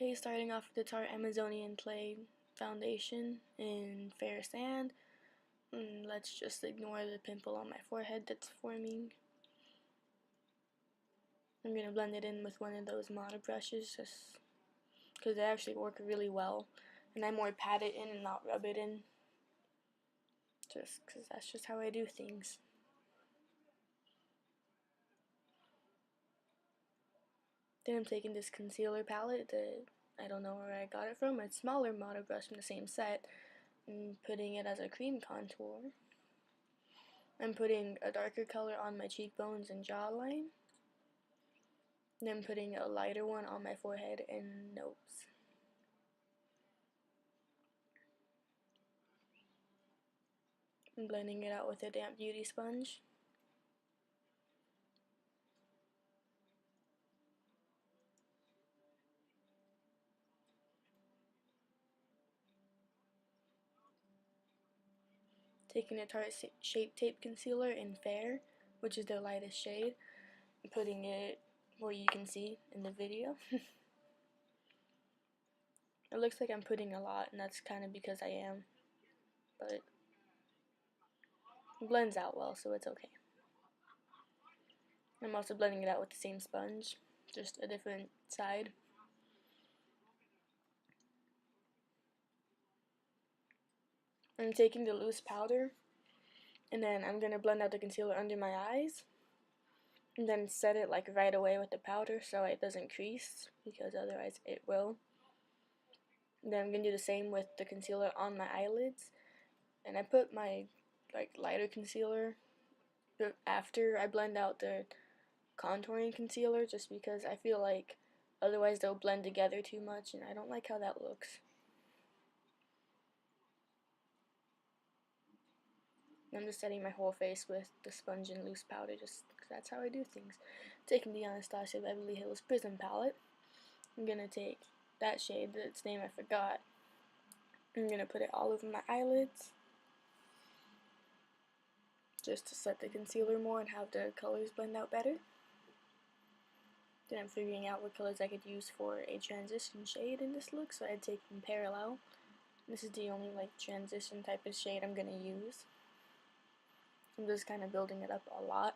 Okay, starting off with the Tarte Amazonian Clay Foundation in Fair Sand. Let's just ignore the pimple on my forehead that's forming. I'm going to blend it in with one of those Mono brushes just because they actually work really well. And I more pat it in and not rub it in. Just because that's just how I do things. Then I'm taking this concealer palette that I don't know where I got it from. It's a smaller Mono brush from the same set. And putting it as a cream contour. I'm putting a darker color on my cheekbones and jawline. Then putting a lighter one on my forehead and nose. I'm blending it out with a damp beauty sponge. Taking a Tarte Shape Tape Concealer in Fair, which is their lightest shade, and putting it where you can see in the video. It looks like I'm putting a lot, and that's kind of because I am, but it blends out well, so it's okay. I'm also blending it out with the same sponge, just a different side. I'm taking the loose powder, and then I'm going to blend out the concealer under my eyes, and then set it like right away with the powder so it doesn't crease, because otherwise it will. And then I'm going to do the same with the concealer on my eyelids, and I put my lighter concealer after I blend out the contouring concealer, just because I feel like otherwise they'll blend together too much, and I don't like how that looks. I'm just setting my whole face with the sponge and loose powder, just because that's how I do things. Taking the Anastasia Beverly Hills Prism palette, I'm going to take that shade, its name I forgot. I'm going to put it all over my eyelids, just to set the concealer more and have the colors blend out better. Then I'm figuring out what colors I could use for a transition shade in this look, so I'd take them parallel. This is the only transition type of shade I'm going to use. I'm just kind of building it up a lot.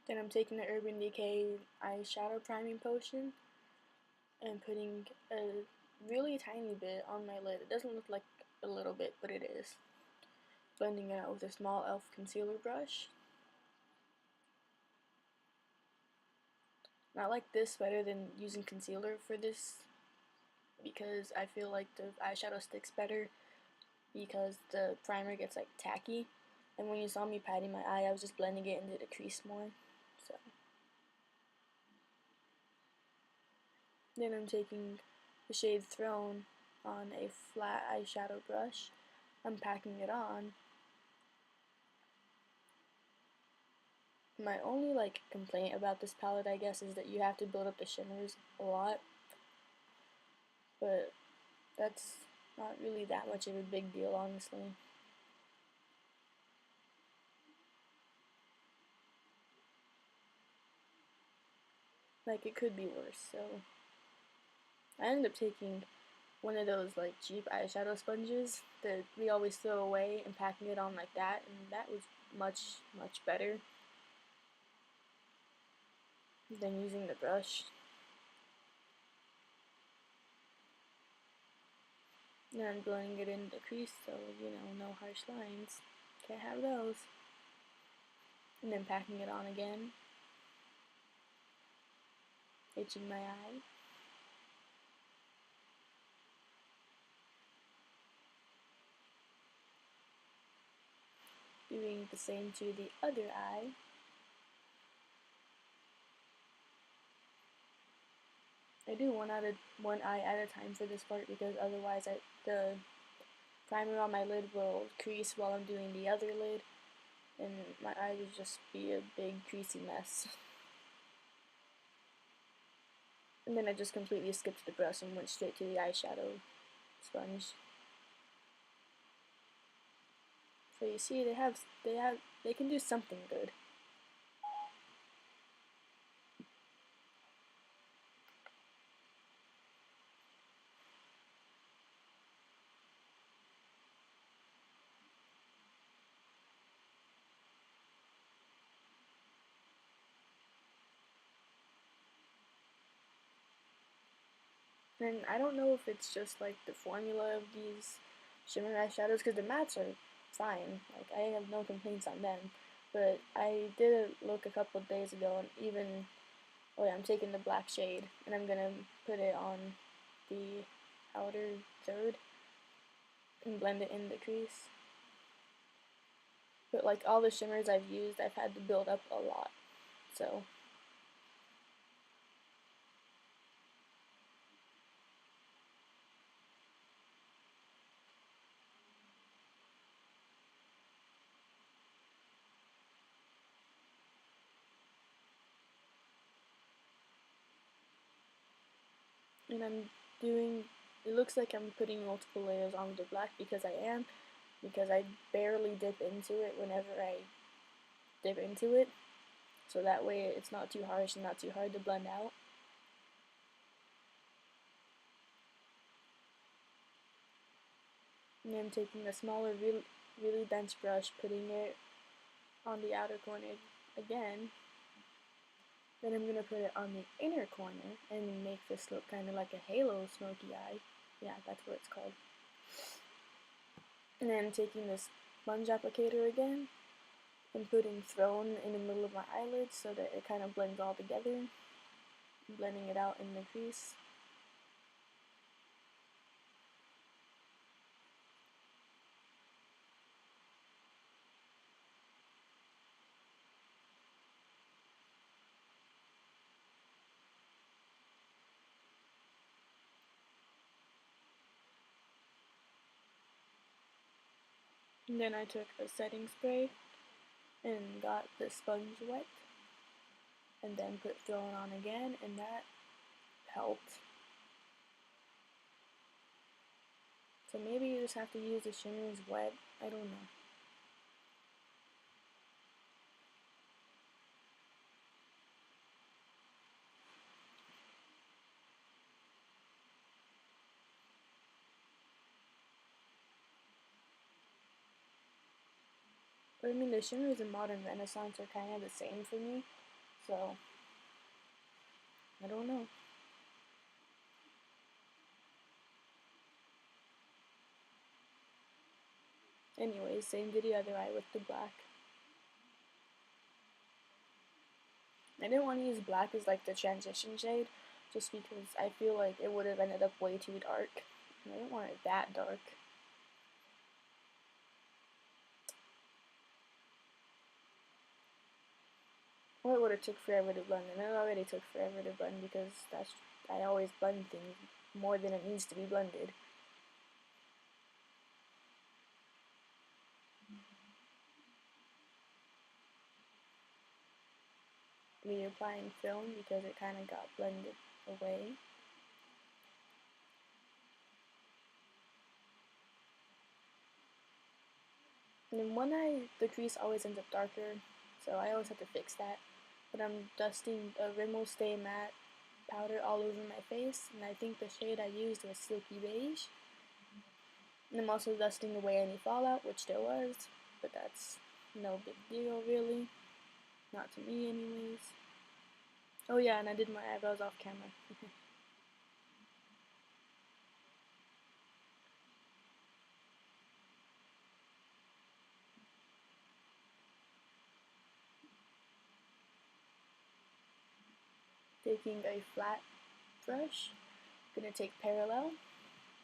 Then I'm taking the Urban Decay eyeshadow priming potion and putting a really tiny bit on my lid. It doesn't look like a little bit, but it is. Blending it out with a small e.l.f. concealer brush. I like this better than using concealer for this because I feel like the eyeshadow sticks better because the primer gets tacky. And when you saw me patting my eye, I was just blending it into the crease more. So then I'm taking the shade Throne on a flat eyeshadow brush. I'm packing it on. My only complaint about this palette, I guess, is that you have to build up the shimmers a lot. But that's not really that much of a big deal, honestly. It could be worse, so I ended up taking one of those cheap eyeshadow sponges that we always throw away and packing it on like that, and that was much better than using the brush. Now I'm blending it in the crease, so no harsh lines. Can't have those. And then packing it on again. Itching my eye. Doing the same to the other eye. I do one eye at a time for this part because otherwise the primer on my lid will crease while I'm doing the other lid, and my eye would just be a big creasy mess. And then I just completely skipped the brush and went straight to the eyeshadow sponge. So you see, they can do something good. And I don't know if it's just like the formula of these shimmer eyeshadows, because the mattes are fine. Like, I have no complaints on them. But I did a look a couple of days ago, and even, oh yeah, I'm taking the black shade, and I'm gonna put it on the outer third and blend it in the crease. But like all the shimmers I've used, I've had to build up a lot. So and it looks like I'm putting multiple layers on the black because I am, because I barely dip into it whenever I dip into it, so that way it's not too harsh and not too hard to blend out. And then taking a smaller, really dense brush, putting it on the outer corner again. Then I'm going to put it on the inner corner and make this look kind of like a halo smoky eye. Yeah, that's what it's called. And then taking this sponge applicator again and putting Throne in the middle of my eyelids so that it kind of blends all together, blending it out in the crease. And then I took a setting spray and got the sponge wet, and then put Throne on again, and that helped. So maybe you just have to use the shimmers wet, I don't know. But I mean, the shimmers in Modern Renaissance are kind of the same for me, so I don't know. Anyways, same did the other eye with the black. I didn't want to use black as like the transition shade, just because I feel like it would have ended up way too dark. And I didn't want it that dark. Well, it would have took forever to blend, and it already took forever to blend because I always blend things more than it needs to be blended. Reapplying film because it kind of got blended away. And in one eye, the crease always ends up darker, so I always have to fix that. But I'm dusting a Rimmel Stay Matte powder all over my face, and I think the shade I used was Silky Beige. And I'm also dusting away any fallout, which there was, but that's no big deal really. Not to me anyways. Oh yeah, and I did my eyebrows off camera. Taking a flat brush, I'm gonna take Parallel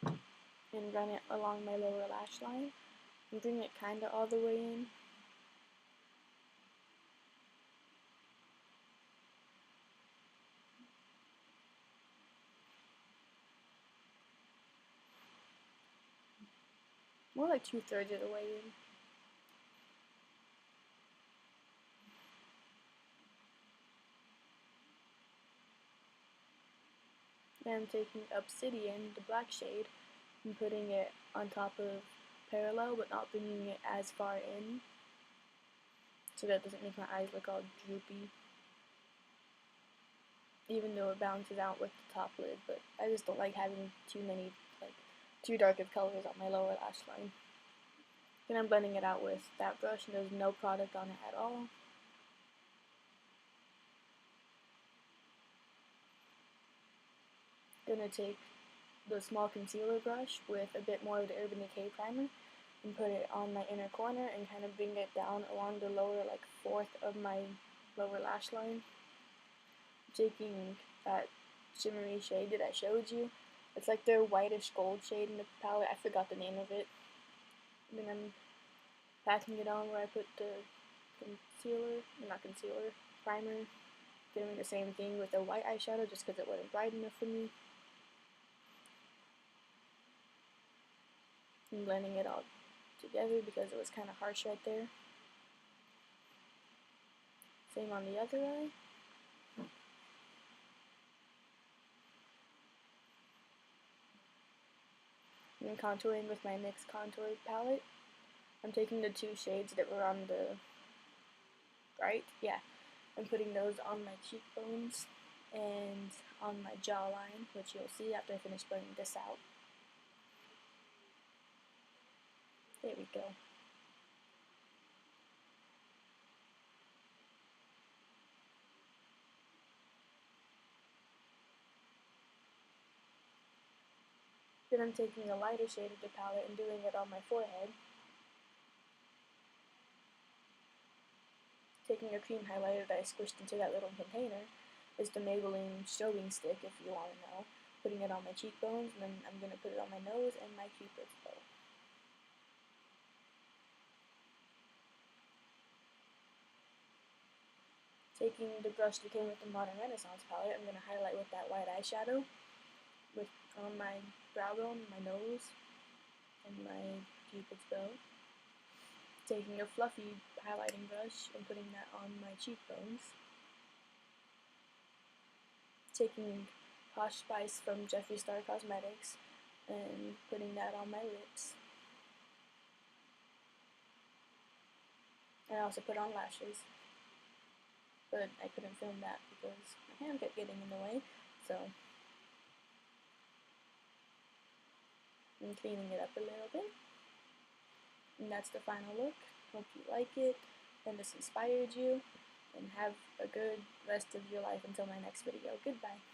and run it along my lower lash line and bring it kinda all the way in. more like 2/3 of the way in. Then I'm taking Obsidian, the black shade, and putting it on top of Parallel, but not bringing it as far in, so that doesn't make my eyes look all droopy, even though it balances out with the top lid. But I just don't like having too dark of colors on my lower lash line. Then I'm blending it out with that brush, and there's no product on it at all. Gonna take the small concealer brush with a bit more of the Urban Decay primer and put it on my inner corner and kind of bring it down along the lower fourth of my lower lash line. Taking that shimmery shade that I showed you. It's like their whitish gold shade in the palette. I forgot the name of it. And then I'm packing it on where I put the primer. Doing the same thing with the white eyeshadow just because it wasn't bright enough for me. And blending it all together because it was kind of harsh right there. Same on the other eye. And then contouring with my NYX contour palette. I'm taking the two shades that were on the right, I'm putting those on my cheekbones and on my jawline, which you'll see after I finish blending this out. There we go. Then I'm taking a lighter shade of the palette and doing it on my forehead. Taking a cream highlighter that I squished into that little container is the Maybelline Strobing stick, if you want to know. Putting it on my cheekbones, and then I'm going to put it on my nose and my cupid's bow. Taking the brush that came with the Modern Renaissance palette, I'm going to highlight with that white eyeshadow on my brow bone, my nose, and my cupid's bow. Taking a fluffy highlighting brush and putting that on my cheekbones. Taking Posh Spice from Jeffree Star Cosmetics and putting that on my lips. And I also put on lashes, but I couldn't film that because my hand kept getting in the way, so I'm cleaning it up a little bit. And that's the final look. Hope you like it and this inspired you, and have a good rest of your life until my next video. Goodbye.